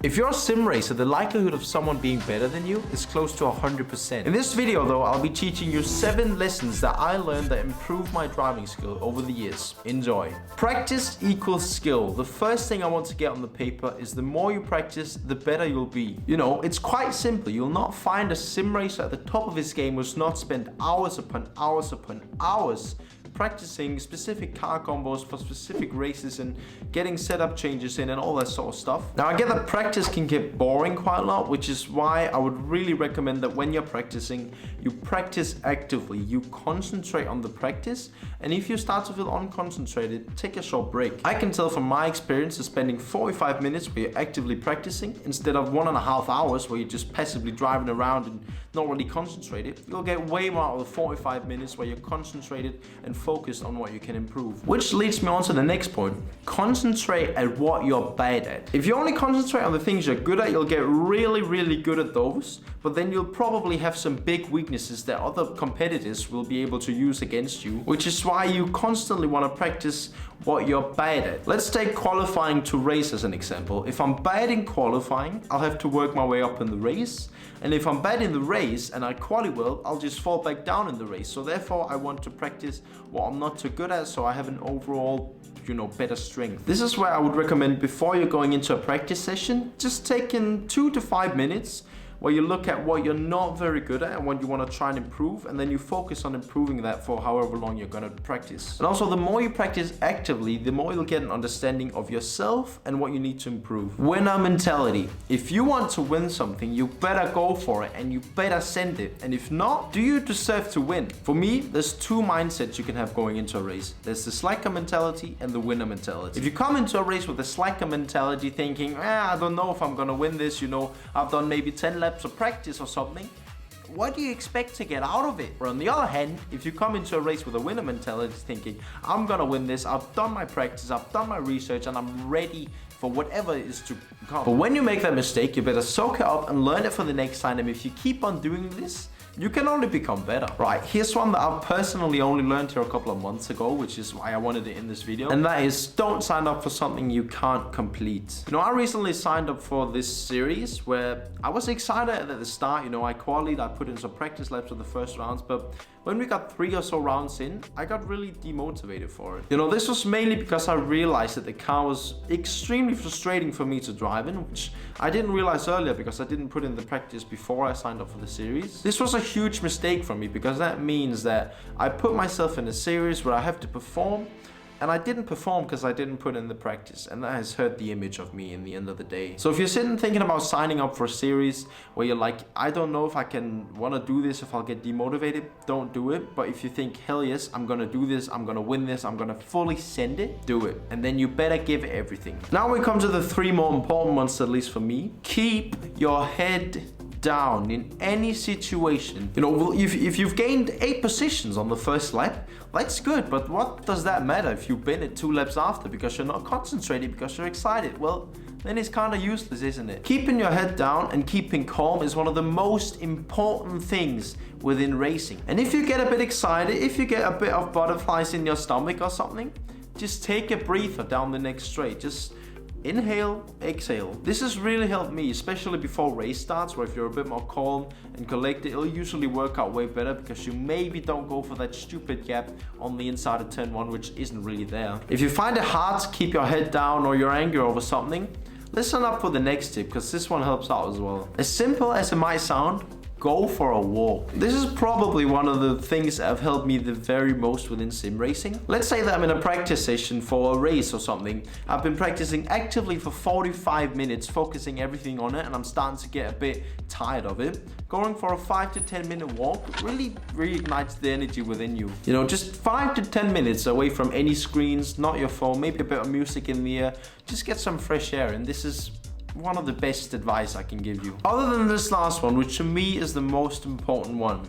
If you're a sim racer, the likelihood of someone being better than you is close to 100%. In this video though, I'll be teaching you 7 lessons that I learned that improved my driving skill over the years. Enjoy. Practice equals skill. The first thing I want to get on the paper is the more you practice, the better you'll be. You know, it's quite simple. You'll not find a sim racer at the top of his game who's not spent hours upon hours upon hours practicing specific car combos for specific races and getting setup changes in and all that sort of stuff. Now I get that practice can get boring quite a lot, which is why I would really recommend that when you're practicing, you practice actively. You concentrate on the practice, and if you start to feel unconcentrated, take a short break. I can tell from my experience of spending 45 minutes where you're actively practicing instead of 1.5 hours where you're just passively driving around and not really concentrated. You'll get way more out of the 45 minutes where you're concentrated and focused on what you can improve. Which leads me on to the next point. Concentrate at what you're bad at. If you only concentrate on the things you're good at, you'll get really good at those, but then you'll probably have some big weaknesses that other competitors will be able to use against you, which is why you constantly want to practice what you're bad at. Let's take qualifying to race as an example. If I'm bad in qualifying, I'll have to work my way up in the race. And if I'm bad in the race and I quali well, I'll just fall back down in the race. So therefore I want to practice what I'm not too good at, so I have an overall, better strength. This is where I would recommend before you're going into a practice session, just taking 2 to 5 minutes where you look at what you're not very good at and what you want to try and improve, and then you focus on improving that for however long you're going to practice. And also, the more you practice actively, the more you'll get an understanding of yourself and what you need to improve. Winner mentality. If you want to win something, you better go for it and you better send it. And if not, do you deserve to win? For me, there's 2 mindsets you can have going into a race. There's the slacker mentality and the winner mentality. If you come into a race with a slacker mentality thinking, I don't know if I'm going to win this, I've done maybe 10 laps of practice or something, what do you expect to get out of it? Or on the other hand, if you come into a race with a winner mentality thinking, I'm gonna win this, I've done my practice, I've done my research, and I'm ready for whatever is to come. But when you make that mistake, you better soak it up and learn it for the next time. And if you keep on doing this, you can only become better. Right, here's one that I've personally only learned here a couple of months ago, which is why I wanted it in this video. And that is, don't sign up for something you can't complete. I recently signed up for this series where I was excited at the start. I qualified, I put in some practice laps for the first rounds, but when we got 3 or so rounds in, I got really demotivated for it. This was mainly because I realized that the car was extremely frustrating for me to drive in, which I didn't realize earlier because I didn't put in the practice before I signed up for the series. This was a huge mistake for me because that means that I put myself in a series where I have to perform, and I didn't perform because I didn't put in the practice, and that has hurt the image of me in the end of the day. So if you're sitting thinking about signing up for a series where you're like, I don't know if I want to do this, if I'll get demotivated, don't do it. But if you think, hell yes, I'm gonna do this, I'm gonna win this, I'm gonna fully send it, do it. And then you better give it everything. Now we come to the 3 more important ones, at least for me. Keep your head down in any situation. If you've gained 8 positions on the first lap, that's good, but what does that matter if you've been at 2 laps after because you're not concentrated, because you're excited? Well, then it's kind of useless, isn't it? Keeping your head down and keeping calm is one of the most important things within racing. And if you get a bit excited, if you get a bit of butterflies in your stomach or something, just take a breather down the next straight. Just inhale, exhale. This has really helped me, especially before race starts, where if you're a bit more calm and collected, it'll usually work out way better because you maybe don't go for that stupid gap on the inside of turn 1, which isn't really there. If you find it hard to keep your head down or you're angry over something, listen up for the next tip because this one helps out as well. As simple as it might sound, go for a walk. This is probably one of the things that have helped me the very most within sim racing. Let's say that I'm in a practice session for a race or something. I've been practicing actively for 45 minutes, focusing everything on it, and I'm starting to get a bit tired of it. Going for a 5 to 10 minute walk really reignites the energy within you. Just 5 to 10 minutes away from any screens, not your phone, maybe a bit of music in the ear. Just get some fresh air, and this is one of the best advice I can give you. Other than this last one, which to me is the most important one,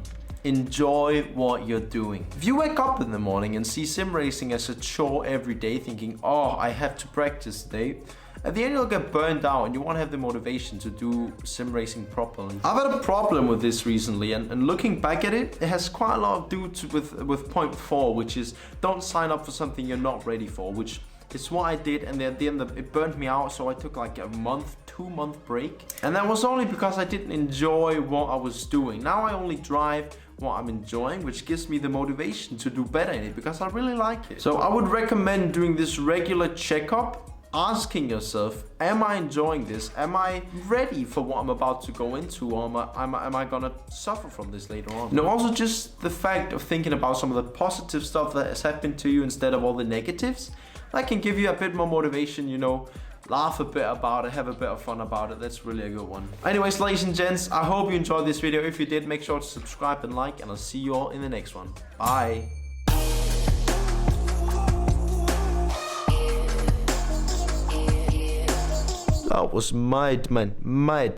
enjoy what you're doing. If you wake up in the morning and see sim racing as a chore every day, thinking, oh, I have to practice today, at the end you'll get burned out and you won't have the motivation to do sim racing properly. I've had a problem with this recently, and looking back at it, it has quite a lot to do with point 4, which is don't sign up for something you're not ready for, which It's what I did, and at the end it burnt me out, so I took like a month, 2-month break. And that was only because I didn't enjoy what I was doing. Now I only drive what I'm enjoying, which gives me the motivation to do better in it because I really like it. So I would recommend doing this regular checkup, asking yourself, am I enjoying this? Am I ready for what I'm about to go into? Or am I gonna suffer from this later on? Also just the fact of thinking about some of the positive stuff that has happened to you instead of all the negatives, that can give you a bit more motivation, laugh a bit about it, have a bit of fun about it. That's really a good one. Anyways, ladies and gents, I hope you enjoyed this video. If you did, make sure to subscribe and like, and I'll see you all in the next one. Bye. That was mad, man. Mad.